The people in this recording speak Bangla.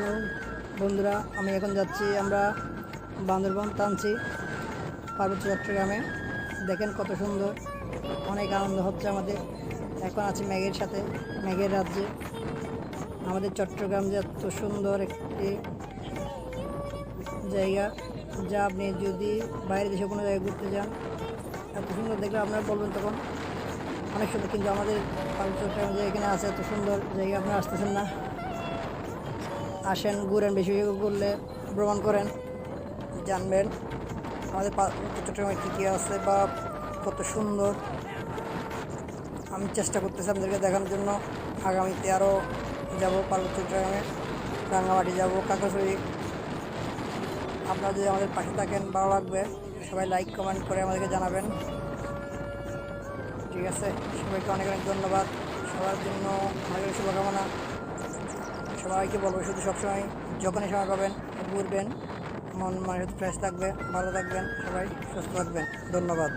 হ্যালো বন্ধুরা, আমি এখন যাচ্ছি আমরা বান্দরবন টানছি পার্বত্য চট্টগ্রামে। দেখেন কত সুন্দর, অনেক আনন্দ হচ্ছে আমাদের। এখন আছি মেঘের সাথে, মেঘের রাজ্যে। আমাদের চট্টগ্রাম যে এত সুন্দর একটি জায়গা, যা আপনি যদি বাইরের দেশে কোনো জায়গায় ঘুরতে যান, এত সুন্দর দেখলে আপনারা বলবেন তখন অনেক সুন্দর। কিন্তু আমাদের পার্বত্য চট্টগ্রাম যে এখানে আছে, এত সুন্দর জায়গা আপনারা আসতেছেন না। আসেন, ঘুরেন, বেশি বেশি ঘুরলে ভ্রমণ করেন, জানবেন আমাদের চট্টগ্রামে কী কী আছে বা কত সুন্দর। আমি চেষ্টা করতেছি আপনাদেরকে দেখানোর জন্য। আগামীতে আরও যাব পার্বত্য চট্টগ্রামে, রাঙামাটি যাব, কাকড়াছড়ি। আপনারা যদি আমাদের পাশে থাকেন ভালো লাগবে। সবাই লাইক কমেন্ট করে আমাদেরকে জানাবেন, ঠিক আছে? সবাইকে অনেক অনেক ধন্যবাদ। সবার জন্য অনেক শুভকামনা। সবাইকে বলবো শুধু সবসময় যখনই সময় পাবেন ঘুরবেন, মন মানে ফ্রেশ থাকবে, ভালো থাকবেন, সবাই সুস্থ থাকবেন। ধন্যবাদ।